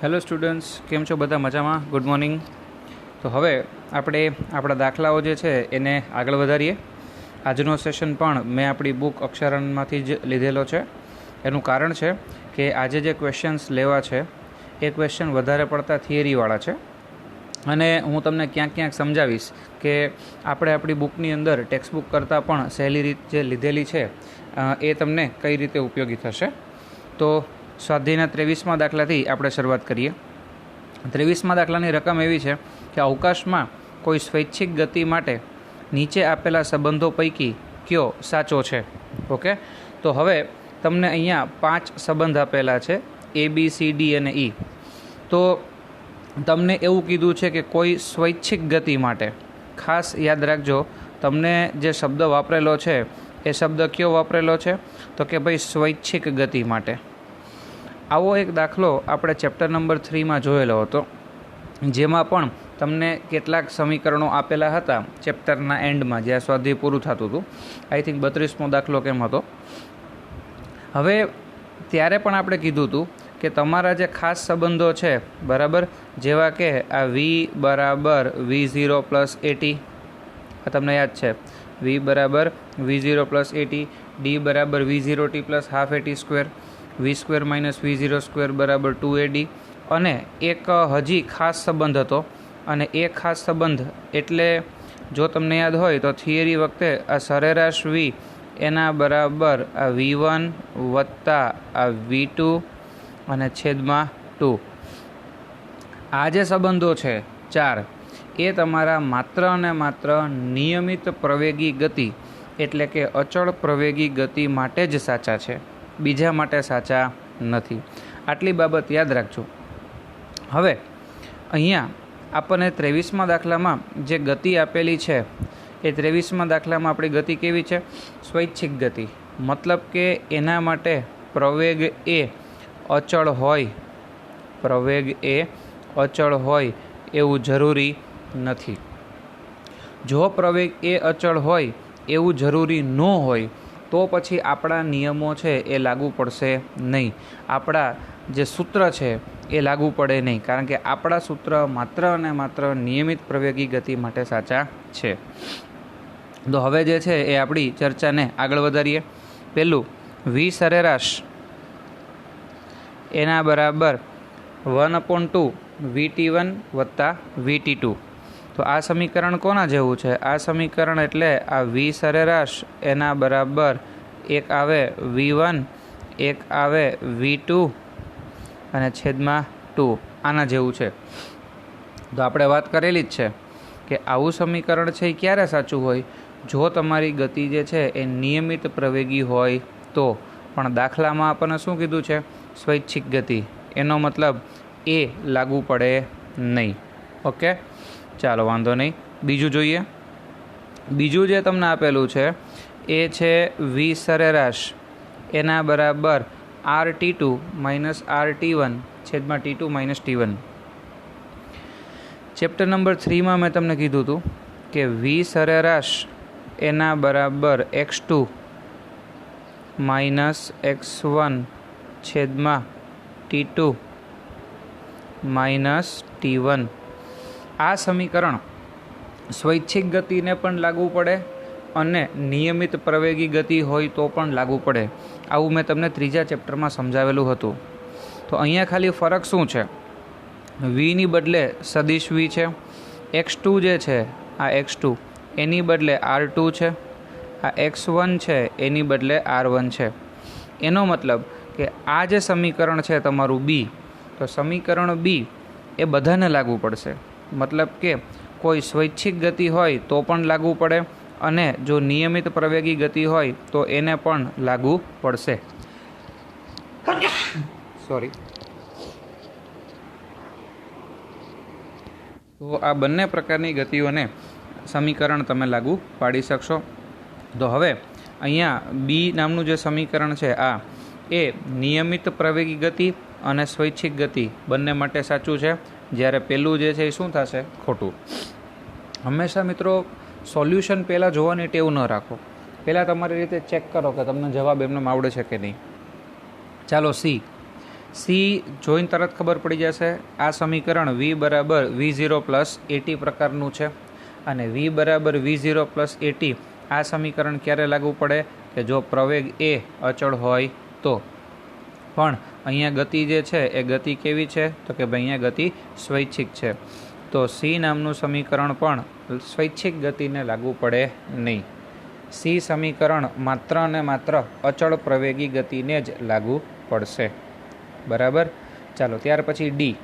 Hello students, કેમ છો બધા? મજામાં? Good morning. તો હવે આપણે આપણા દાખલાઓ જે છે એને આગળ વધારીએ. આજનો સેશન પણ મેં આપણી બુક અક્ષરણમાંથી જ લીધેલો છે. એનું કારણ છે કે આજે જે ક્વેશ્ચન્સ લેવા છે એ ક્વેશ્ચન વધારે પડતા થિયરીવાળા છે અને હું તમને ક્યાંક ક્યાંક સમજાવીશ કે આપણે આપણી બુકની અંદર ટેક્સ્ટ બુક કરતાં પણ સહેલી રીત જે લીધેલી છે એ તમને કઈ રીતે ઉપયોગી થશે. તો સ્વાધ્યાયના 23મા દાખલાથી આપણે શરૂઆત કરીએ. 23મા દાખલાની રકમ એવી છે કે અવકાશમાં કોઈ સ્વૈચ્છિક ગતિ માટે નીચે આપેલા સંબંધો પૈકી કયો સાચો છે. ઓકે, તો હવે તમને અહીંયા 5 સંબંધ આપેલા છે, ABCD અને E. તો તમને એવું કીધું છે કે કોઈ સ્વૈચ્છિક ગતિ માટે, ખાસ યાદ રાખજો તમને જે શબ્દ વાપરેલો છે એ શબ્દ કયો વાપરેલો છે? તો કે ભાઈ સ્વૈચ્છિક ગતિ માટે. આવો એક દાખલો આપણે ચેપ્ટર નંબર 3માં જોયેલો હતો, જેમાં પણ તમને કેટલાક સમીકરણો આપેલા હતા ચેપ્ટરના એન્ડમાં, જ્યાં સ્વાધ્યાય પૂરું થતું હતું. આઈ થિંક 32મો દાખલો કેમ હતો. હવે ત્યારે પણ આપણે કીધું હતું કે તમારા જે ખાસ સંબંધો છે, બરાબર, જેવા કે આ V બરાબર V0 પ્લસ AT, આ તમને યાદ છે, V બરાબર V0 પ્લસ AT, D બરાબર V0T plus half AT square, V square minus V0 square બરાબર 2AD. અને એક હજી ખાસ સંબંધ હતો, અને એ ખાસ સંબંધ એટલે જો તમને યાદ હોય તો થિયરી વખતે આ સરેરાશ V એના બરાબર આ V1 વત્તા આ V2 અને છેદમાં 2. આ જે સંબંધો છે 4, એ તમારા માત્ર અને માત્ર નિયમિત પ્રવેગી ગતિ એટલે કે અચળ પ્રવેગી ગતિ માટે જ સાચા છે, બીજા માટે સાચા નથી. આટલી બાબત યાદ રાખજો. હવે અહીંયા આપણને 23મા દાખલામાં જે ગતિ આપેલી છે એ 23મા દાખલામાં આપણી ગતિ કેવી છે? સ્વૈચ્છિક ગતિ. મતલબ કે એના માટે પ્રવેગ એ અચળ હોય, પ્રવેગ એ અચળ હોય એવું જરૂરી નથી. જો પ્રવેગ એ અચળ હોય એવું જરૂરી ન હોય તો પછી આપણા નિયમો છે એ લાગુ પડશે નહીં, આપણા જે સૂત્ર છે એ લાગુ પડે નહીં, કારણ કે આપણા સૂત્ર માત્ર અને માત્ર નિયમિત પ્રવેગી ગતિ માટે સાચા છે. તો હવે જે છે એ આપણી ચર્ચાને આગળ વધારીએ. પહેલું, V સરેરાશ એના બરાબર 1/2 VT1 વત્તા VT2. તો આ સમીકરણ કોના જેવું છે? આ સમીકરણ એટલે આ V સરેરાશ એના બરાબર એક આવે V1, એક આવે V2 અને છેદમાં 2. આના જેવું છે. તો આપણે વાત કરેલી જ છે કે આવું સમીકરણ છે એ ક્યારે સાચું હોય? જો તમારી ગતિ જે છે એ નિયમિત પ્રવેગી હોય તો. પણ દાખલામાં આપણને શું કીધું છે? સ્વૈચ્છિક ગતિ. એનો મતલબ એ લાગુ પડે નહીં. ઓકે, ચાલો વાંધો નહીં. બીજું જોઈએ. બીજું જે તમને આપેલું છે એ છે V સરેરાશ એના બરાબર RT2 માઇનસ RT1 છેદમાં T2 minus T1. Chapter number 3માં મેં તમને કીધું હતું કે V સરેરાશ એના બરાબર x2 માઇનસ x1 છેદમાં T2 માઇનસ T1. આ સમીકરણ સ્વૈચ્છિક ગતિને પણ લાગુ પડે અને નિયમિત પ્રવેગી ગતિ હોય તો પણ લાગુ પડે. આવું મેં તમને 3જા ચેપ્ટરમાં સમજાવેલું હતું. તો અહીંયા ખાલી ફરક શું છે? Vની બદલે સદિશ V છે. x2 જે છે આ x2 એની બદલે R2 છે. આ x1 છે એની બદલે R1 છે. એનો મતલબ કે આ જે સમીકરણ છે તમારું B, તો સમીકરણ B એ બધાને લાગુ પડશે. મતલબ કે કોઈ સ્વૈચ્છિક ગતિ હોય તો પણ લાગુ પડે, અને જો નિયમિત પ્રવેગી ગતિ હોય તો એને પણ લાગુ પડશે. સોરી. તો આ બંને પ્રકારની ગતિઓને સમીકરણ તમે લાગુ પાડી શકશો. તો હવે અહીંયા B નામનું જે સમીકરણ છે આ એ નિયમિત પ્રવેગી ગતિ અને સ્વૈચ્છિક ગતિ બંને માટે સાચું છે, જ્યારે પેલું જે છે એ શું થશે? ખોટું. હંમેશા મિત્રો સોલ્યુશન પહેલાં જોવાની ટેવ ન રાખો. પહેલાં તમારી રીતે ચેક કરો કે તમને જવાબ એમને આવડે છે કે નહીં. ચાલો C. સી જોઈને તરત ખબર પડી જશે, આ સમીકરણ v બરાબર v0 પ્લસ એટી પ્રકારનું છે અને v બરાબર v0 પ્લસ એટી આ સમીકરણ ક્યારે લાગુ પડે કે જો પ્રવેગ એ અચળ હોય તો. પણ અહીંયા ગતિ જે છે એ ગતિ કેવી છે તો કે ભાઈ અહીંયા ગતિ સ્વૈચ્છિક છે, તો સી નામનું સમીકરણ પણ સ્વૈચ્છિક ગતિને લાગુ પડે નહીં. સી સમીકરણ માત્ર અને માત્ર અચળ પ્રવેગી ગતિને જ લાગુ પડશે. બરાબર. ચાલો ત્યાર પછી ડી.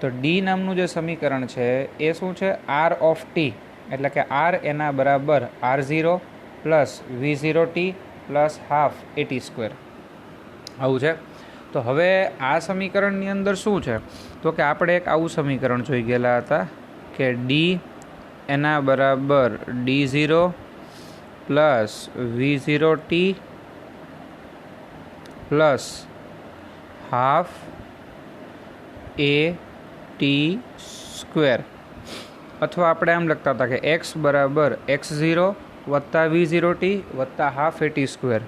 તો ડી નામનું જે સમીકરણ છે એ શું છે? આર ઓફ ટી, એટલે કે આર એના બરાબર R0 plus V0 T plus half AT square, આવું છે. તો હવે આ સમીકરણની અંદર શું છે તો કે આપણે એક આવું સમીકરણ જોઈ ગયેલા હતા કે ડી એના બરાબર D0 plus V0 T plus half એ ટી સ્ક્વેર, અથવા આપણે આમ લખતા હતા કે x બરાબર x0 વત્તા V0 ટી વત્તા હાફ એટી સ્ક્વેર.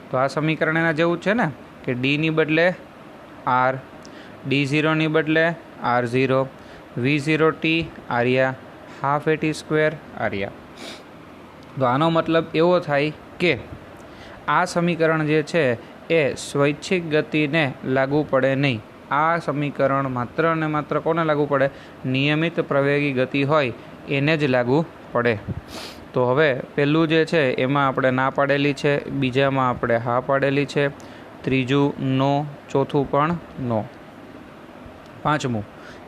તો આ સમીકરણ એના જેવું છે ને કે ડીની બદલે આર, D0ની બદલે R0, V0 ટી આર્યા, હાફ એટી સ્ક્વેર આર્યા. તો આનો મતલબ એવો થાય કે આ સમીકરણ જે છે એ સ્વૈચ્છિક ગતિને લાગુ પડે નહીં. આ સમીકરણ માત્ર અને માત્ર કોને લાગુ પડે? નિયમિત પ્રવેગી ગતિ હોય એને જ લાગુ પડે. તો હવે પહેલું જે છે એમાં આપણે ના પાડેલી છે, બીજામાં આપણે હા પાડેલી છે, ત્રીજું નો, ચોથું પણ નો. પાંચમું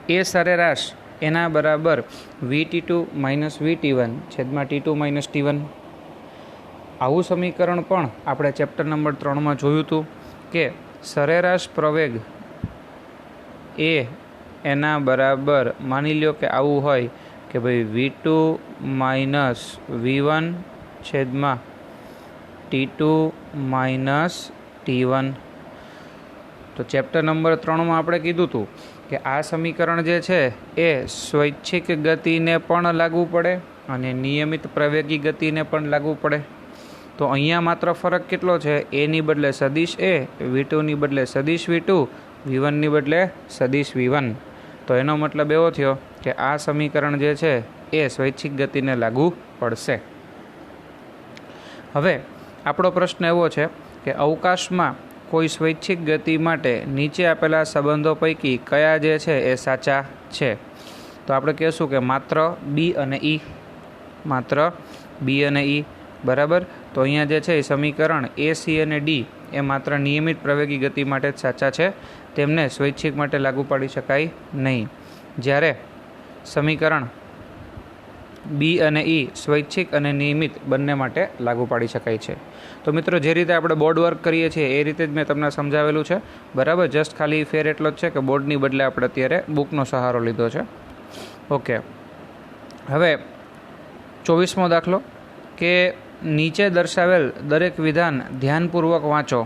એ સરેરાશ એના બરાબર VT2 માઇનસ VT1 છેદમાં T2 માઇનસ T1. આવું સમીકરણ પણ આપણે ચેપ્ટર નંબર 3માં જોયું હતું કે સરેરાશ પ્રવેગ એ એના બરાબર માની લ્યો કે આવું હોય કે ભાઈ V2 માઇનસ V1 છેદમાં T2 માઇનસ T1. તો ચેપ્ટર નંબર 3માં આપણે કીધું હતું કે આ સમીકરણ જે છે એ સ્વૈચ્છિક ગતિને પણ લાગુ પડે અને નિયમિત પ્રવેગી ગતિને પણ લાગુ પડે. તો અહીંયા માત્ર ફરક કેટલો છે? એની બદલે સદિશ એ, V2ની બદલે સદિશ V2, V1ની બદલે સદિશ V1. તો એનો મતલબ એવો થયો કે આ સમીકરણ જે છે એ સ્વૈચ્છિક ગતિને લાગુ પડશે. હવે આપણો પ્રશ્ન એવો છે કે અવકાશમાં કોઈ સ્વૈચ્છિક ગતિ માટે નીચે આપેલા સંબંધો પૈકી કયા જે છે એ સાચા છે? તો આપણે કહેશું કે માત્ર બી અને ઈ, માત્ર બી અને ઈ. બરાબર. તો અહીંયા જે છે એ સમીકરણ એ, સી અને ડી એ માત્ર નિયમિત પ્રવેગી ગતિ માટે જ સાચા છે, તેમને સ્વૈચ્છિક માટે લાગુ પાડી શકાય નહીં. જ્યારે સમીકરણ બી અને ઈ સ્વૈચ્છિક અને નિયમિત બંને માટે લાગુ પાડી શકાય છે. તો મિત્રો જે રીતે આપણે બોર્ડ વર્ક કરીએ છીએ એ રીતે જ મેં તમને સમજાવેલું છે. બરાબર. જસ્ટ ખાલી ફેર એટલો જ છે કે બોર્ડની બદલે આપણે અત્યારે બુકનો સહારો લીધો છે. ઓકે. હવે 24મો દાખલો કે નીચે દર્શાવેલ દરેક વિધાન ધ્યાનપૂર્વક વાંચો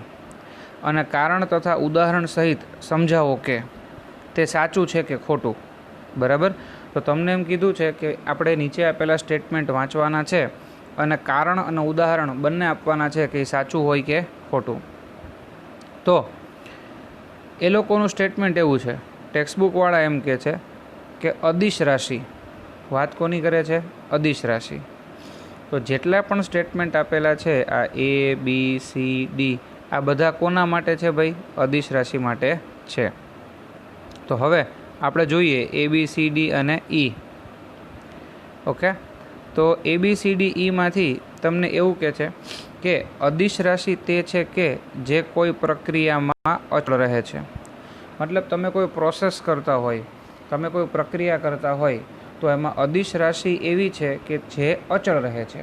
અને કારણ તથા ઉદાહરણ સહિત સમજાવો કે તે સાચું છે કે ખોટું. બરાબર. તો તમને એમ કીધું છે કે આપણે નીચે આપેલા સ્ટેટમેન્ટ વાંચવાના છે અને કારણ અને ઉદાહરણ બંને આપવાના છે કે એ સાચું હોય કે ખોટું. તો એ લોકોનું સ્ટેટમેન્ટ એવું છે, ટેક્સ્ટબુકવાળા એમ કહે છે કે અદિશ રાશિ. વાત કોની કરે છે? અદિશ રાશિ. તો જેટલા પણ સ્ટેટમેન્ટ આપેલા છે આ A, B, C, D આ બધા કોના માટે છે ભાઈ? અદિશ રાશિ માટે છે. તો હવે આપણે જોઈએ ABCD અને E. ઓકે. તો ABCD E માંથી તમને એવું કહે છે કે અદિશ રાશિ તે છે કે જે કોઈ પ્રક્રિયામાં અચળ રહે છે. મતલબ તમે કોઈ પ્રોસેસ કરતા હોય, તમે કોઈ પ્રક્રિયા કરતા હોય તો એમાં અદિશ રાશિ એવી છે કે જે અચળ રહે છે,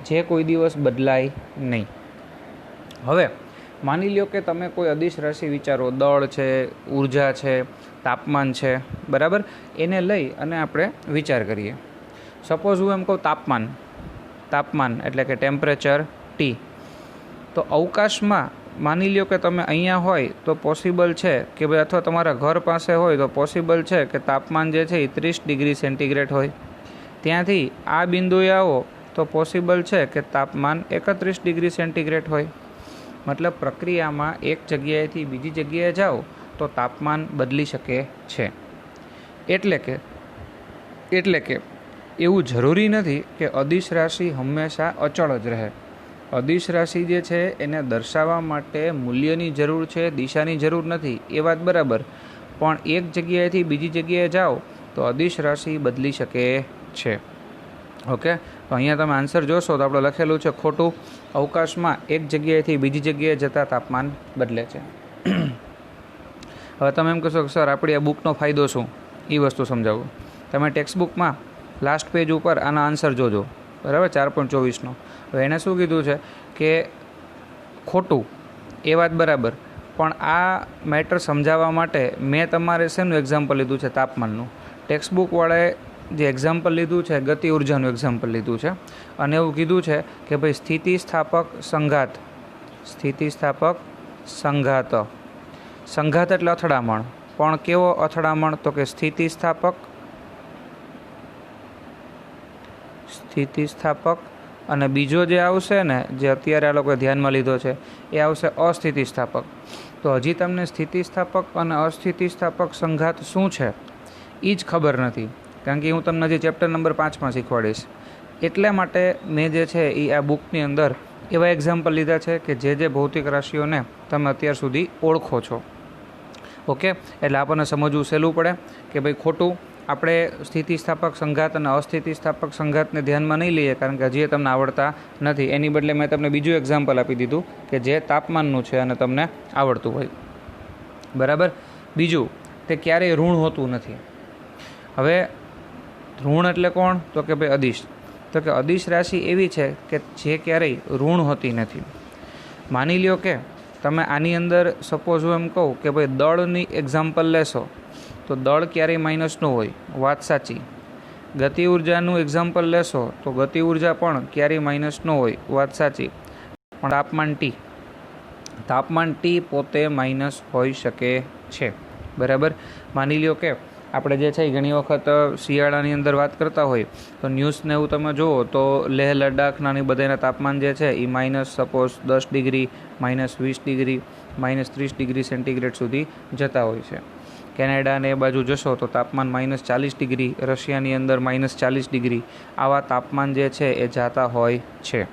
જે કોઈ દિવસ બદલાય નહીં. હવે માની લ્યો કે તમે કોઈ અદિશ રાશિ વિચારો, દળ છે, ઉર્જા છે, તાપમાન છે. બરાબર. એને લઈ અને આપણે વિચાર કરીએ. સપોઝ હું એમ કહું તાપમાન એટલે કે ટેમ્પરેચર T. તો અવકાશમાં માની લ્યો કે તમે અહીંયા હોય તો પોસિબલ છે કે ભાઈ, અથવા તમારા ઘર પાસે હોય તો પોસિબલ છે કે તાપમાન જે છે એ 30 ડિગ્રી સેન્ટીગ્રેડ હોય. ત્યાંથી આ બિંદુએ આવો તો પોસિબલ છે કે તાપમાન 31 ડિગ્રી સેન્ટીગ્રેડ હોય. મતલબ પ્રક્રિયામાં એક જગ્યાએથી બીજી જગ્યાએ જાઓ તો તાપમાન બદલી શકે છે. એટલે કે એવું જરૂરી નથી કે અદિશ રાશિ હંમેશા અચળ જ રહે. અદિશ રાશિ જે છે એને દર્શાવવા માટે મૂલ્યની જરૂર છે, દિશાની જરૂર નથી, એ વાત બરાબર. પણ એક જગ્યાએથી બીજી જગ્યાએ જાઓ તો અદિશ રાશિ બદલી શકે છે. ઓકે, તો અહીંયા તમે આન્સર જોશો તો આપણે લખેલું છે ખોટું. અવકાશમાં એક જગ્યાએથી બીજી જગ્યાએ જતાં તાપમાન બદલે છે. હવે તમે એમ કહેશો કે સર આપણી આ બુકનો ફાયદો શું, એ વસ્તુ સમજાવું. તમે ટેક્સ્ટ બુકમાં લાસ્ટ પેજ ઉપર આના આન્સર જોજો, બરાબર, 4.24નો. હવે એણે શું કીધું છે કે ખોટું, એ વાત બરાબર, પણ આ મેટર સમજાવવા માટે મેં તમારે શેનું એક્ઝામ્પલ લીધું છે? તાપમાનનું. ટેક્સ્ટ બુકવાળાએ જે એક્ઝામ્પલ લીધું છે ગતિ ઉર્જાનું એક્ઝામ્પલ લીધું છે અને એવું કીધું છે કે ભાઈ સ્થિતિસ્થાપક સંઘાત. સ્થિતિસ્થાપક સંઘાત, સંઘાત એટલે અથડામણ. પણ કેવો અથડામણ? તો કે સ્થિતિસ્થાપક અને બીજો જે આવશે ને, જે અત્યારે આ લોકોએ ધ્યાનમાં લીધો છે, એ આવશે અસ્થિતિસ્થાપક. તો હજી તમને સ્થિતિસ્થાપક અને અસ્થિતિસ્થાપક સંઘાત શું છે એ જ ખબર નથી, કારણ કે હું તમને હજી ચેપ્ટર નંબર 5માં શીખવાડીશ. એટલા માટે મેં જે છે એ આ બુકની અંદર એવા એક્ઝામ્પલ લીધા છે કે જે ભૌતિક રાશિઓને તમે અત્યાર સુધી ઓળખો છો. ઓકે, એટલે આપણને સમજવું સહેલું પડે કે ભાઈ ખોટું આપણે સ્થિતિસ્થાપક સંઘાત અને અસ્થિતિસ્થાપક સંઘાતને ધ્યાનમાં નહીં લઈએ, કારણ કે હજી એ તમને આવડતા નથી. એની બદલે મેં તમને બીજું એક્ઝામ્પલ આપી દીધું કે જે તાપમાનનું છે અને તમને આવડતું હોય, બરાબર. બીજું, તે ક્યારેય ઋણ હોતું નથી. હવે ઋણ એટલે કોણ? તો કે ભાઈ અદિશ. તો કે અદિશ રાશિ એવી છે કે જે ક્યારેય ઋણ હોતી નથી. માની લ્યો કે તમે આની અંદર સપોઝ હું એમ કહું કે ભાઈ દળની એક્ઝામ્પલ લેશો તો દળ ક્યારેય માઇનસનું હોય, વાત સાચી. ગતિ ઉર્જાનું એક્ઝામ્પલ લેશો તો ગતિ ઉર્જા પણ ક્યારેય માઇનસ ન હોય, વાત સાચી. પણ તાપમાન ટી પોતે માઇનસ હોઈ શકે છે, બરાબર. માની લ્યો કે આપણે જે છે એ ઘણી વખત શિયાળાની અંદર વાત કરતા હોય તો ન્યૂઝને એવું તમે જુઓ તો લેહ લદ્દાખના ને બધાના તાપમાન જે છે એ minus suppose 10 degree, -20 degree, -30 degree centigrade સુધી જતા હોય છે. કેનેડાને એ બાજુ જશો તો તાપમાન -40 ડિગ્રી, રશિયાની અંદર -40 ડિગ્રી, આવા તાપમાન જે છે એ જતા હોય છે.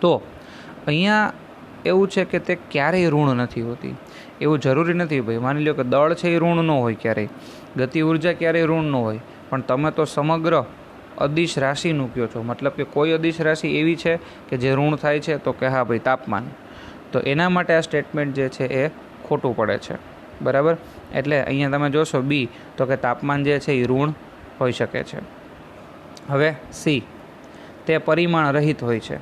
તો અહીંયા એવું છે કે તે ક્યારેય ઋણ નથી હોતી. એવું જરૂરી નથી ભાઈ. માની લો કે દળ છે એ ઋણ ન હોય ક્યારેય, ગતિ ઉર્જા ક્યારેય ઋણ ન હોય, પણ તમે તો સમગ્ર અદિશ રાશિનું કહો છો. મતલબ કે કોઈ અદિશ રાશિ એવી છે કે જે ઋણ થાય છે, તો કે હા ભાઈ તાપમાન. તો એના માટે આ સ્ટેટમેન્ટ જે છે એ ખોટું પડે છે, બરાબર. એટલે અહીંયા તમે જોશો બી, તો કે તાપમાન જે છે એ ઋણ હોઈ શકે છે. હવે સી, તે પરિમાણ રહિત હોય છે.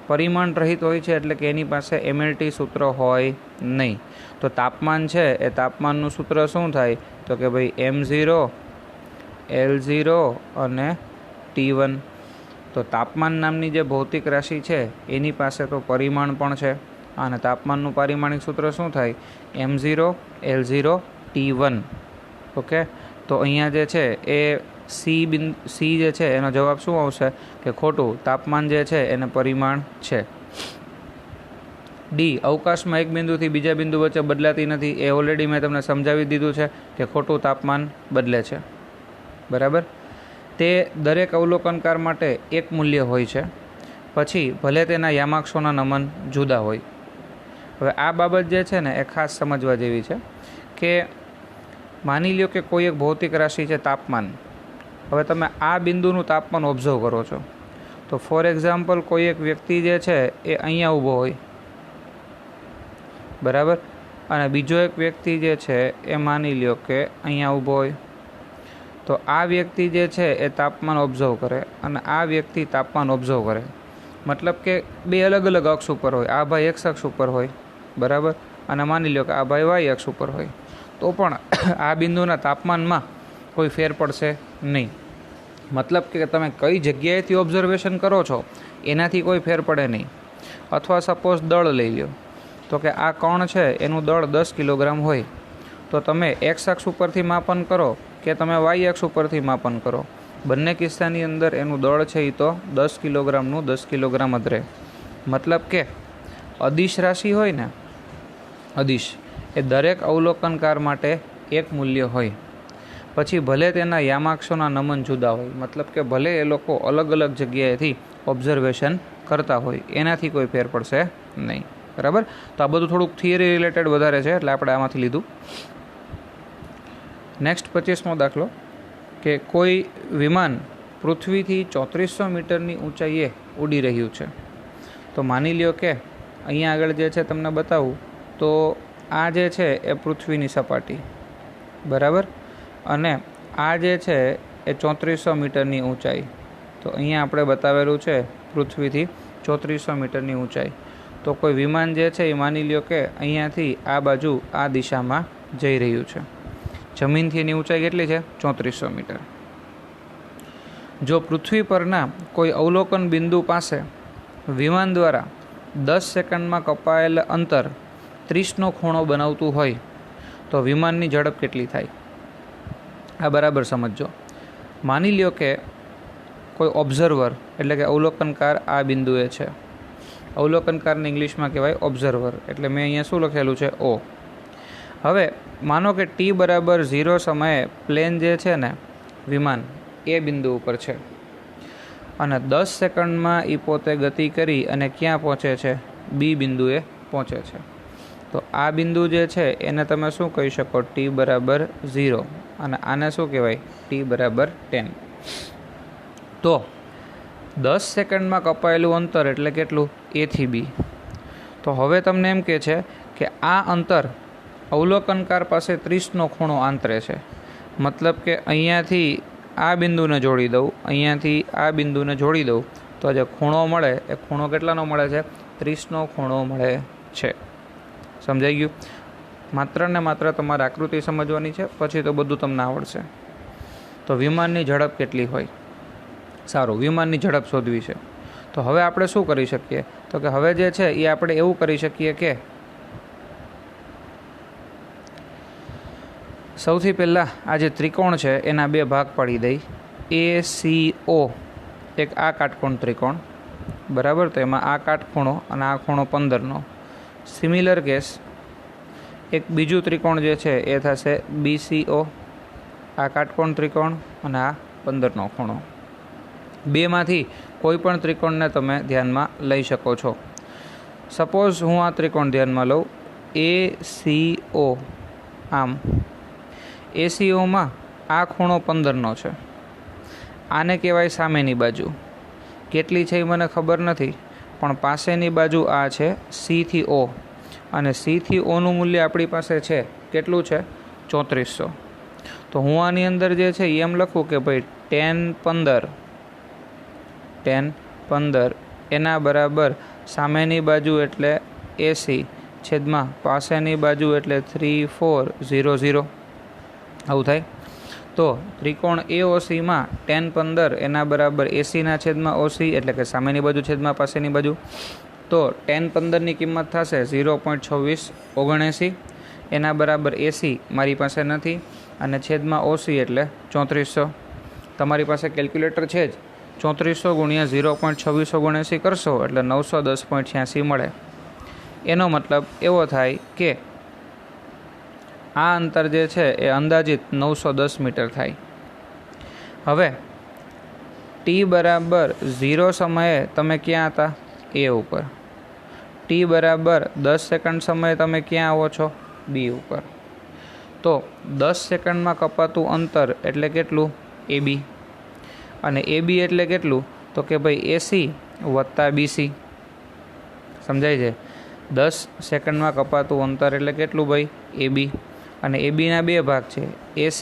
પરિમાણ રહિત હોય છે એટલે કે એની પાસે એમએલટી સૂત્ર હોય નહીં. તો તાપમાન છે એ તાપમાનનું સૂત્ર શું થાય? તો કે ભાઈ M0, L0 અને T1. તો તાપમાન નામની જે ભૌતિક રાશિ છે એની પાસે તો પરિમાણ પણ છે, અને તાપમાનનું પારિમાણિક સૂત્ર શું થાય? M0, L0, T1. ઓકે, તો અહીંયા જે છે એ સી જે છે એનો જવાબ શું આવશે કે ખોટું. તાપમાન જે છે એને પરિમાણ છે. ડી, અવકાશમાં એક બિંદુથી બીજા બિંદુ વચ્ચે બદલાતી નથી. એ ઓલરેડી મેં તમને સમજાવી દીધું છે કે ખોટું તાપમાન બદલે છે, બરાબર. તે દરેક અવલોકનકાર માટે એક મૂલ્ય હોય છે, પછી ભલે તેના યામાક્ષોના નમન જુદા હોય. હવે આ બાબત જે છે ને એ ખાસ સમજવા જેવી છે કે માની લ્યો કે કોઈ એક ભૌતિક રાશિ છે તાપમાન. હવે તમે આ બિંદુનું તાપમાન ઓબ્ઝર્વ કરો છો, તો ફોર એક્ઝામ્પલ કોઈ એક વ્યક્તિ જે છે એ અહીંયા ઊભો હોય, બરાબર, અને બીજો એક વ્યક્તિ જે છે એ માની લ્યો કે અહીંયા ઊભો હોય. તો આ વ્યક્તિ જે છે એ તાપમાન ઓબ્ઝર્વ કરે અને આ વ્યક્તિ તાપમાન ઓબ્ઝર્વ કરે. મતલબ કે બે અલગ અલગ અક્ષ ઉપર હોય. આ ભાઈ એક્સ અક્ષ ઉપર હોય, બરાબર, અને માની લ્યો કે આ ભાઈ વાય અક્ષ ઉપર હોય. તો પણ આ બિંદુના તાપમાનમાં કોઈ ફેર પડશે નહીં. મતલબ કે તમે કઈ જગ્યાએથી ઓબ્ઝર્વેશન કરો છો એનાથી કોઈ ફેર પડે નહીં. અથવા સપોઝ દળ લઈ લો, તો કે આ કણ છે એનું દળ 10 કિલોગ્રામ હોય, તો તમે એક્સ અક્ષ ઉપરથી માપન કરો કે તમે વાય અક્ષ ઉપરથી માપન કરો, બંને કિસ્સાની અંદર એનું દળ છે એ તો 10 કિલોગ્રામનું 10 કિલોગ્રામ જ રહે. મતલબ કે અદિશ રાશિ હોય ને, અદિશ એ દરેક અવલોકનકાર માટે એક મૂલ્ય હોય. પછી ભલે તેના યામાક્ષોના નમન જુદા હોય, મતલબ કે ભલે એ લોકો અલગ અલગ જગ્યાએથી ઓબ્ઝર્વેશન કરતા હોય, એનાથી કોઈ ફેર પડશે નહીં. બરાબર. તો આ બધું થોડુંક થિયરી રિલેટેડ વધારે છે, એટલે આપણે આમાંથી લીધું. નેક્સ્ટ 25મો દાખલો કે કોઈ વિમાન પૃથ્વીથી 3400 મીટરની ઊંચાઈએ ઉડી રહ્યું છે. તો માની લ્યો કે અહીંયા આગળ જે છે તમને બતાવું તો આ જે છે એ પૃથ્વીની સપાટી, બરાબર, અને આ જે છે એ 3400 મીટરની ઊંચાઈ. તો અહીંયા આપણે બતાવેલું છે પૃથ્વીથી 3400 મીટરની ઊંચાઈ. તો કોઈ વિમાન જે છે એ માની લ્યો કે અહીંયાથી આ બાજુ આ દિશામાં જઈ રહ્યું છે. જમીનથી એની ઊંચાઈ કેટલી છે? 3400 મીટર. જો પૃથ્વી પરના કોઈ અવલોકન બિંદુ પાસે વિમાન દ્વારા 10 સેકન્ડમાં કપાયેલ અંતર 30નો ખૂણો બનાવતું હોય તો વિમાનની ઝડપ કેટલી થાય? આ બરાબર સમજો. માની લ્યો કે કોઈ ઓબ્ઝર્વર એટલે કે અવલોકનકાર આ બિંદુએ છે. અવલોકનકારને ઇંગ્લિશમાં કહેવાય ઓબ્ઝર્વર, એટલે મેં અહીંયા શું લખેલું છે? O. હવે માનો કે t=0 સમયે પ્લેન જે છે ને વિમાન એ બિંદુ ઉપર છે અને 10 સેકન્ડમાં એ પોતે ગતિ કરી અને ક્યાં પહોંચે છે? બી બિંદુએ પહોંચે છે. તો આ બિંદુ જે છે એને તમે શું કહી શકો? t=0 અને આને શું કહેવાય? t=10. તો 10 સેકન્ડમાં કપાયેલું અંતર એટલે કેટલું? A થી B. તો હવે તમને એમ કહે છે કે આ અંતર અવલોકનકાર પાસે 30નો ખૂણો આંતરે છે. મતલબ કે અહીંયાથી આ બિંદુને જોડી દઉં, અહીંયાથી આ બિંદુને જોડી દઉં તો જે ખૂણો મળે એ ખૂણો કેટલાનો મળે છે? 30નો ખૂણો મળે છે. સમજાઈ ગયું? માત્ર ને માત્ર તમારે આકૃતિ સમજવાની છે, પછી તો બધું તમને આવડશે. તો વિમાનની ઝડપ કેટલી હોય? સારું, વિમાનની ઝડપ શોધવી છે. તો હવે આપણે શું કરી શકીએ? તો કે હવે જે છે એ આપણે એવું કરી શકીએ કે સૌથી પહેલાં આ જે ત્રિકોણ છે એના બે ભાગ પાડી દઈ. ACO એક આ કાટકોણ ત્રિકોણ, બરાબર. તો એમાં આ કાટખૂણો અને આ ખૂણો 15નો. સિમિલર કેસ એક બીજું ત્રિકોણ જે છે એ થશે BCO, આ કાટકોણ ત્રિકોણ અને આ 15નો ખૂણો. બેમાંથી કોઈ પણ ત્રિકોણને તમે ધ્યાનમાં લઈ શકો છો. સપોઝ હું આ ત્રિકોણ ધ્યાનમાં લઉં ACO. આમ ACOમાં આ ખૂણો 15નો છે. આને કહેવાય સામેની બાજુ. કેટલી છે એ મને ખબર નથી, પણ પાસેની બાજુ આ છે C થી O, અને C થી Oનું મૂલ્ય આપણી પાસે છે કેટલું છે? 3400. તો હું આની અંદર જે છે એમ લખું કે ભાઈ 10 15 એના બરાબર સામેની બાજુ એટલે AC છેદમાં પાસેની બાજુ એટલે 3400. આવું થાય. તો ત્રિકોણ AOCમાં 10 15 એના બરાબર ACના છેદમાં OC એટલે કે સામેની બાજુ છેદમાં પાસેની બાજુ. તો 10 15ની કિંમત થશે 0.2679. એના બરાબર AC મારી પાસે નથી અને છેદમાં OC એટલે 3400. તમારી પાસે કેલ્ક્યુલેટર છે જ. 3400 ગુણ્યા 0.2679 કરશો એટલે 910.86 મળે. એનો મતલબ એવો થાય કે આ અંતર જે છે એ અંદાજિત 910 મીટર થાય. હવે t=0 સમયે તમે ક્યાં હતા? A ઉપર. t=10 સેકન્ડ સમયે તમે ક્યાં આવો છો? B ઉપર. તો 10 સેકન્ડમાં કપાતું અંતર એટલે કેટલું? AB. અને AB એટલે કેટલું? તો કે ભાઈ AC વત્તા BC. સમજાય છે? 10 સેકન્ડમાં કપાતું અંતર એટલે કેટલું ભાઈ? AB. અને ABના બે ભાગ છે, AC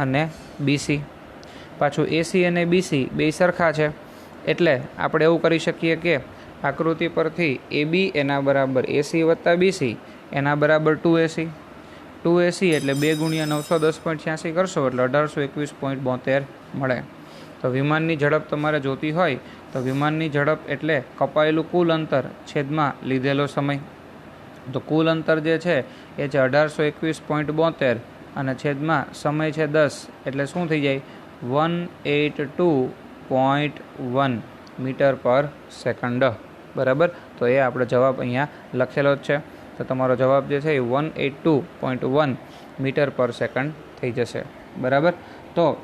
અને BC. પાછું AC અને BC બે સરખા છે, એટલે આપણે એવું કરી શકીએ કે આકૃતિ પરથી AB એના બરાબર AC વત્તા BC એના બરાબર 2AC. 2AC એટલે 2 ગુણ્યા 910.86 કરશો એટલે 1821.72 મળે. તો વિમાનની ઝડપ તમારે જોતી હોય તો વિમાનની ઝડપ એટલે કપાયેલું કુલ અંતર છેદમાં લીધેલો સમય. તો કુલ અંતર જે છે એ છે 1821.72 અને છેદમાં સમય છે 10 એટલે શું થઈ જાય? 182.1 મીટર પર સેકન્ડ. બરાબર. તો એ આપણો જવાબ અહીંયા લખેલો જ છે. તો તો તમારો જવાબ જે છે એ 182.1 મીટર પર સેકન્ડ થઈ જશે. બરાબર. તો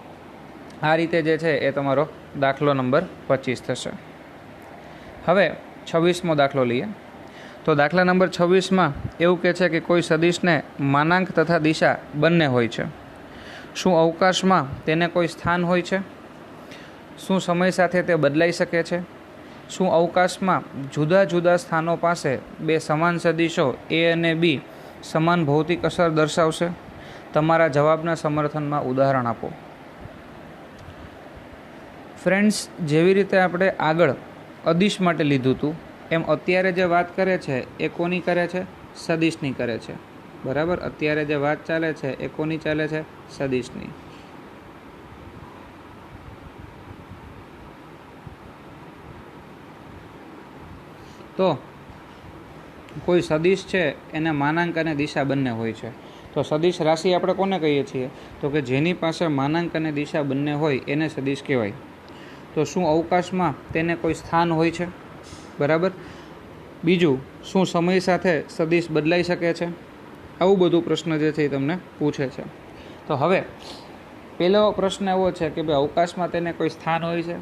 આ રીતે જે છે એ તમારો દાખલો નંબર 25 થશે. હવે 26મો દાખલો લઈએ. તો દાખલા નંબર 26માં એવું કહે છે કે કોઈ સદિશને માનાંક તથા દિશા બંને હોય છે. શું અવકાશમાં તેને કોઈ સ્થાન હોય છે? શું સમય સાથે તે બદલાઈ શકે છે? શું અવકાશમાં જુદા જુદા સ્થાનો પાસે બે સમાન સદિશો એ અને બી સમાન ભૌતિક અસર દર્શાવશે? તમારા જવાબના સમર્થનમાં ઉદાહરણ આપો. ફ્રેન્ડ્સ, જેવી રીતે આપણે આગળ અદિશ માટે લીધું હતું એમ અત્યારે જે વાત કરે છે એ કોની કરે છે? સદિશની કરે છે. બરાબર. અત્યારે જે વાત ચાલે છે એ કોની ચાલે છે? સદિશની. તો કોઈ સદિશ છે એને માનાંક અને દિશા બંને હોય છે. તો સદિશ રાશિ આપણે કોને કહીએ છીએ? તો કે જેની પાસે માનાંક અને દિશા બંને હોય એને સદિશ કહેવાય. તો શું અવકાશમાં તેને કોઈ સ્થાન હોય છે? બરાબર. બીજું, શું સમય સાથે સદિશ બદલાઈ શકે છે? આવું બધું પ્રશ્ન જે છે એ તમને પૂછે છે. તો હવે પહેલો પ્રશ્ન એવો છે કે ભાઈ અવકાશમાં તેને કોઈ સ્થાન હોય છે?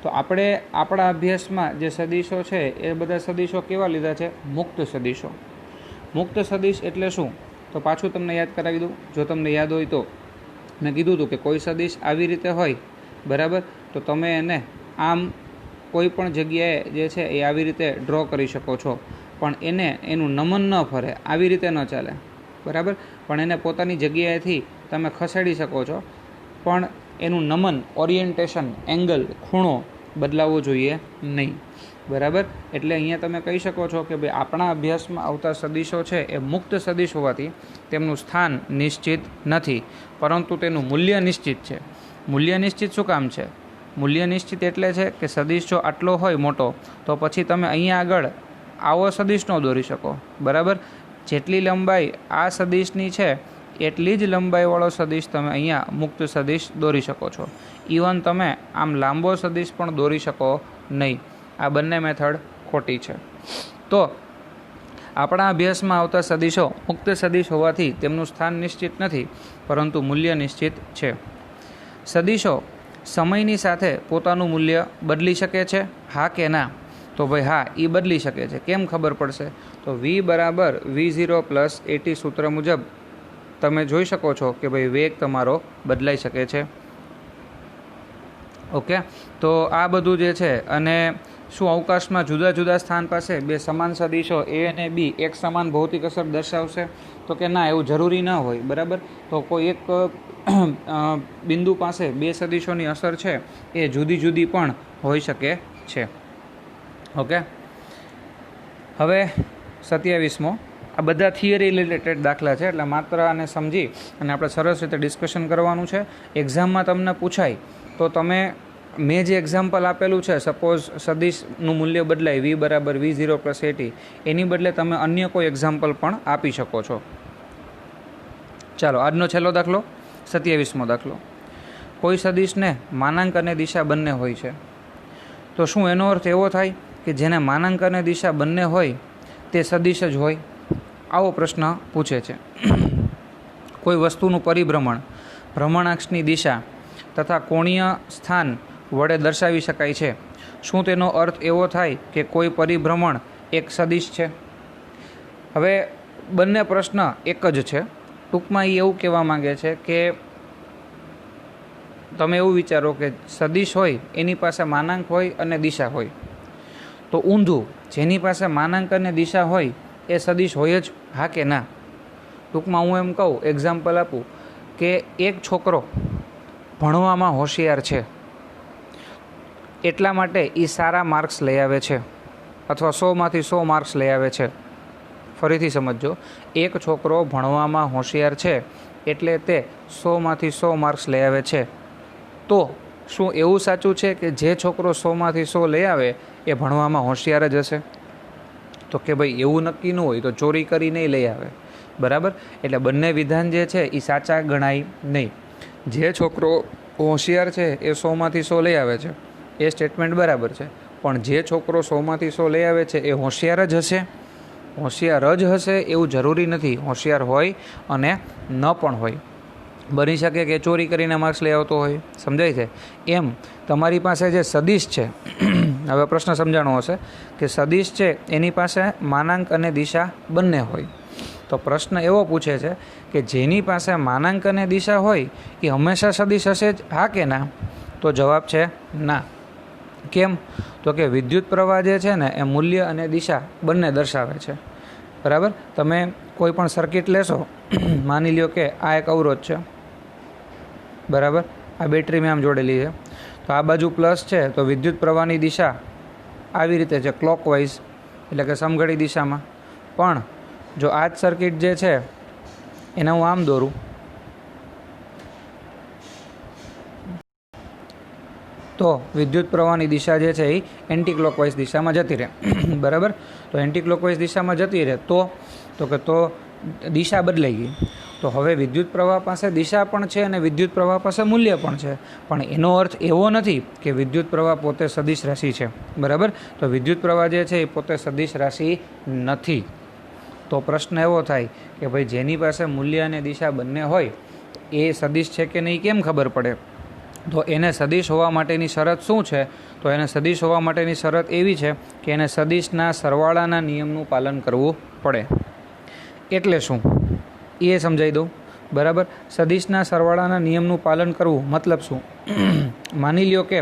તો આપણે આપણા અભ્યાસમાં જે સદિશો છે એ બધા સદિશો કેવા લીધા છે? મુક્ત સદિશો. મુક્ત સદિશ એટલે શું? તો પાછું તમને યાદ કરાવી દઉં. જો તમને યાદ હોય તો મેં કીધું હતું કે કોઈ સદિશ આવી રીતે હોય, બરાબર, તો તમે એને આમ કોઈ પણ જગ્યાએ જે છે એ આવી રીતે ડ્રો કરી શકો છો, પણ એનું નમન ન ફરે, આવી રીતે ન ચાલે. બરાબર. પણ એને પોતાની જગ્યાએથી તમે ખસેડી શકો છો, પણ એનું નમન, ઓરિએન્ટેશન, એંગલ, ખૂણો બદલાવવો જોઈએ નહીં. બરાબર. એટલે અહીંયા તમે કહી શકો છો કે ભાઈ આપણા અભ્યાસમાં આવતા સદિશો છે એ મુક્ત સદિશ હોવાથી તેમનું સ્થાન નિશ્ચિત નથી, પરંતુ તેનું મૂલ્ય નિશ્ચિત છે. મૂલ્ય નિશ્ચિત શું કામ છે? મૂલ્ય નિશ્ચિત એટલે છે કે સદિશ જો આટલો હોય મોટો, તો પછી તમે અહીંયા આગળ આવો સદિશ ન દોરી શકો. બરાબર. જેટલી લંબાઈ આ સદિશની છે એટલી જ લંબાઈવાળો સદિશ તમે અહીંયા મુક્ત સદિશ દોરી શકો છો. ઇવન તમે આમ લાંબો સદિશ પણ દોરી શકો નહીં. આ બંને મેથડ ખોટી છે. તો આપણા અભ્યાસમાં આવતા સદિશો મુક્ત સદિશ હોવાથી તેમનું સ્થાન નિશ્ચિત નથી, પરંતુ મૂલ્ય નિશ્ચિત છે. સદિશો સમયની સાથે પોતાનું મૂલ્ય બદલી શકે છે? હા કે ના? તો ભાઈ હા, એ બદલી શકે છે. કેમ ખબર પડશે? તો v બરાબર v0 પ્લસ at સૂત્ર મુજબ તમે જોઈ શકો છો કે ભાઈ વેગ તમારો બદલાઈ શકે છે. ઓકે. તો આ બધું જે છે. અને શું અવકાશમાં જુદા જુદા સ્થાન પાસે બે સમાન સદિશો એ અને બી એક સમાન ભૌતિક અસર દર્શાવશે? તો કે ના, એવું જરૂરી ન હોય. બરાબર. તો કોઈ એક બિંદુ પાસે બે સદિશોની અસર છે એ જુદી જુદી પણ હોઈ શકે છે. ઓકે. હવે 27મો. આ બધા થિયરી રિલેટેડ દાખલા છે, એટલે માત્ર આને સમજી અને આપણે સરસ રીતે ડિસ્કશન કરવાનું છે. એક્ઝામમાં તમને પૂછાય તો તમે મેં જે એક્ઝામ્પલ આપેલું છે, સપોઝ સદિશનું મૂલ્ય બદલાય v બરાબર v0 પ્લસ at, એની બદલે તમે અન્ય કોઈ એક્ઝામ્પલ પણ આપી શકો છો. ચાલો, આજનો છેલ્લો દાખલો, 27મો દાખલો. કોઈ સદિશને માનાંક અને દિશા બંને હોય છે. તો શું એનો અર્થ એવો થાય કે જેને માનાંક અને દિશા બંને હોય તે સદિશ જ હોય? આવો પ્રશ્ન પૂછે છે. કોઈ વસ્તુનું પરિભ્રમણ ભ્રમણાક્ષની દિશા તથા કોણીય સ્થાન વડે દર્શાવી શકાય છે. શું તેનો અર્થ એવો થાય કે કોઈ પરિભ્રમણ એક સદિશ છે? હવે બંને પ્રશ્ન એક જ છે. ટૂંકમાં એ એવું કહેવા માંગે છે કે તમે એવું વિચારો કે સદિશ હોય એની પાસે માનાંક હોય અને દિશા હોય. તો ઊંધું, જેની પાસે માનાંક અને દિશા હોય એ સદિશ હોય જ? હા કે ના? ટૂંકમાં હું એમ કહું, એક્ઝામ્પલ આપું કે એક છોકરો ભણવામાં હોશિયાર છે, એટલા માટે એ સારા માર્ક્સ લઈ આવે છે, અથવા 100માંથી 100 માર્ક્સ લઈ આવે છે. ફરીથી સમજો, એક છોકરો ભણવામાં હોશિયાર છે એટલે તે 100માંથી 100 માર્ક્સ લઈ આવે છે. તો શું એવું સાચું છે કે જે છોકરો 100માંથી 100 લઈ આવે એ ભણવામાં હોશિયાર જ હશે? તો કે ભાઈ એવું નક્કી ન હોય, તો ચોરી કરી નહીં લઈ આવે. બરાબર. એટલે બંને વિધાન જે છે એ સાચા ગણાય નહીં. જે છોકરો હોશિયાર છે એ 100માંથી 100 લઈ આવે છે એ સ્ટેટમેન્ટ બરાબર છે, પણ જે છોકરો 100માંથી 100 લઈ આવે છે એ હોશિયાર જ હશે? હોશિયાર જ હશે એવું જરૂરી નથી. હોશિયાર હોય અને ન પણ હોય. બની શકે કે ચોરી કરીને માર્ક્સ લઈ આવતો હોય. સમજાય છે? એમ તમારી પાસે જે સદિશ છે, હવે પ્રશ્ન સમજાણો હશે કે સદિશ છે એની પાસે માનાંક અને દિશા બંને હોય. તો પ્રશ્ન એવો પૂછે છે કે જેની પાસે માનાંક અને દિશા હોય એ હંમેશા સદિશ હશે જ, હા કે ના? તો જવાબ છે ના. કેમ? તો કે વિદ્યુત પ્રવાહ જે છે ને એ મૂલ્ય અને દિશા બંને દર્શાવે છે. બરાબર? તમે કોઈ પણ સર્કિટ લેશો, માની લ્યો કે આ એક અવરોધ છે, બરાબર? આ બેટરી મેં આમ જોડેલી છે, તો આ બાજુ પ્લસ છે, તો વિદ્યુત પ્રવાહની દિશા આવી રીતે છે, ક્લોકવાઇઝ, એટલે કે સમઘડી દિશામાં. પણ જો આ જ સર્કિટ જે છે એને હું આમ દોરું, તો વિદ્યુત પ્રવાહની દિશા જે છે એ એન્ટી ક્લોકવાઇઝ દિશામાં જતી રહે. બરાબર? તો એન્ટી ક્લોકવાઇઝ દિશામાં જતી રહે તો દિશા બદલાઈ ગઈ. તો હવે વિદ્યુત પ્રવાહ પાસે દિશા પણ છે અને વિદ્યુત પ્રવાહ પાસે મૂલ્ય પણ છે. પણ એનો અર્થ એવો નથી કે વિદ્યુત પ્રવાહ પોતે સદિશ રાશિ છે. બરાબર? તો વિદ્યુત પ્રવાહ જે છે એ પોતે સદિશ રાશિ નથી. તો પ્રશ્ન એવો થાય કે ભાઈ જેની પાસે મૂલ્ય અને દિશા બંને હોય એ સદિશ છે કે નહીં કેમ ખબર પડે? તો એને સદિશ હોવા માટેની શરત શું છે? તો એને સદિશ હોવા માટેની શરત એવી છે કે એને સદિશના સરવાળાના નિયમનું પાલન કરવું પડે. એટલે શું એ સમજાવી દઉં. બરાબર? સદિશના સરવાળાના નિયમનું પાલન કરવું મતલબ શું? માની લ્યો કે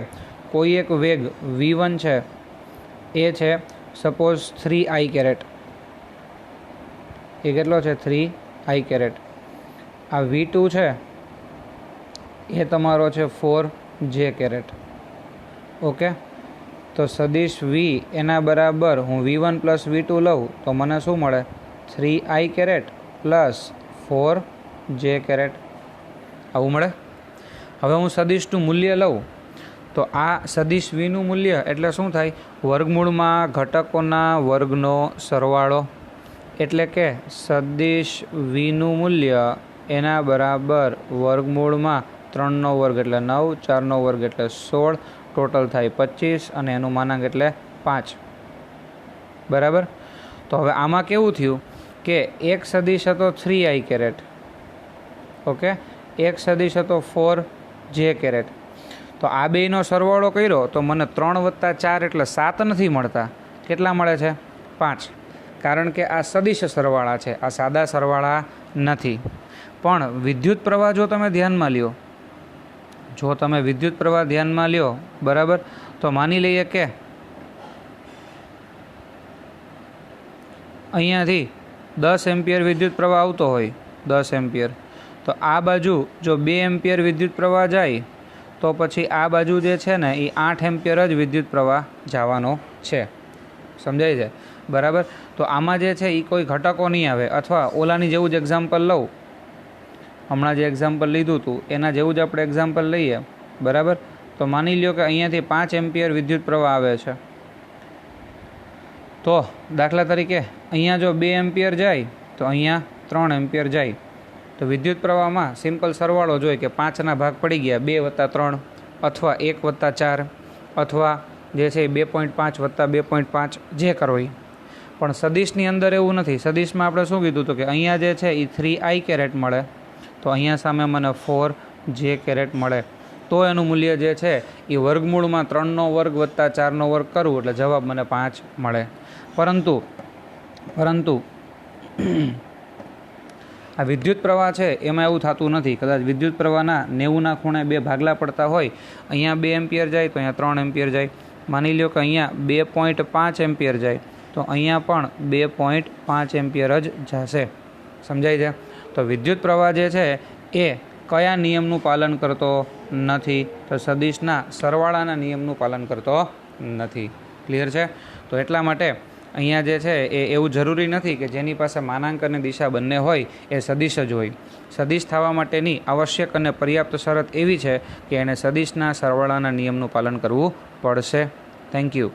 કોઈ એક વેગ v1 છે, એ છે સપોઝ 3i કેરેટ. એ કેટલો છે? 3i caret. આ v2 છે એ તમારો છે 4j કેરેટ. ઓકે? તો સદિશ v એના બરાબર હું v1 પ્લસ v2 લઉં તો મને શું મળે? 3i caret plus 4j caret. આવું મળે. હવે હું સદિશનું મૂલ્ય લઉં તો આ સદિશ vનું મૂલ્ય એટલે શું થાય? વર્ગમૂળમાં ઘટકોના વર્ગનો સરવાળો. એટલે કે સદિશ vનું મૂલ્ય એના બરાબર વર્ગમૂળમાં 3નો વર્ગ એટલે 9, 4નો વર્ગ એટલે 16, ટોટલ થાય 25 અને એનું માનાંક એટલે 5. બરાબર? તો હવે આમાં કેવું થયું કે એક સદિશ હતો 3i કેરેટ, ઓકે, એક સદિશ હતો 4j કેરેટ. તો આ બેયનો સરવાળો કર્યો તો મને 3 + 4 એટલે 7 નથી મળતા. કેટલા મળે છે? 5. કારણ કે આ સદિશ સરવાળા છે, આ સાદા સરવાળા નથી. પણ વિદ્યુત પ્રવાહ જો તમે ધ્યાનમાં લ્યો, બરાબર, તો માની લઈએ કે અહીંયાથી 10 એમ્પિયર વિદ્યુત પ્રવાહ આવતો હોય, 10 એમ્પિયર, તો આ બાજુ જો 2 એમ્પિયર વિદ્યુત પ્રવાહ જાય તો પછી આ બાજુ જે છે ને એ 8 એમ્પિયર જ વિદ્યુત પ્રવાહ જવાનો છે. સમજાય છે? બરાબર? તો આમાં જે છે એ કોઈ ઘટકો નહીં આવે. અથવા ઓલાની જેવું જ એક્ઝામ્પલ લઉં, હમણાં જે એક્ઝામ્પલ લીધું હતું એના જેવું જ આપણે એક્ઝામ્પલ લઈએ. બરાબર? તો માની લ્યો કે અહીંયાથી 5 એમ્પિયર વિદ્યુત પ્રવાહ આવે છે. તો દાખલા તરીકે અહીંયા જો 2 એમ્પિયર જાય તો અહીંયા 3 એમ્પિયર જાય. તો વિદ્યુત પ્રવાહમાં સિમ્પલ સરવાળો જોઈએ કે 5ના ભાગ પડી ગયા, 2 + 3 અથવા 1 + 4 અથવા જે છે 2.5 + 2.5 જે કરો એ. પણ સદિશની અંદર એવું નથી. સદિશમાં આપણે શું કીધું હતું કે અહીંયા જે છે એ 3i કેરેટ મળે, તો અહીંયા સામે મને 4j કેરેટ મળે. તો એનું મૂલ્ય જે છે એ વર્ગમૂળમાં 3નો વર્ગ + 4નો વર્ગ કરવું એટલે જવાબ મને 5 મળે. પરંતુ આ વિદ્યુત પ્રવાહ છે એમાં એવું થતું નથી. કદાચ વિદ્યુત પ્રવાહના 90ના ખૂણે 2 ભાગલા પડતા હોય, અહીંયા 2 એમ્પિયર જાય તો અહીંયા 3 એમ્પિયર જાય. માની લ્યો કે અહીંયા 2.5 એમ્પિયર જાય તો અહીંયા પણ 2.5 એમ્પિયર જ જશે. સમજાય છે? તો વિદ્યુત પ્રવાહ જે છે એ કયા નિયમનું પાલન કરતો નથી? તો સદિશના સરવાળાના નિયમનું પાલન કરતો નથી. ક્લિયર છે? તો એટલા માટે અહીંયા જે છે એ એવું જરૂરી નથી કે જેની પાસે માનાંક અને દિશા બંને હોય એ સદિશ જ હોય. સદિશ થવા માટેની આવશ્યક અને પર્યાપ્ત શરત એવી છે કે એને સદિશના સરવાળાના નિયમનું પાલન કરવું પડશે. Thank you.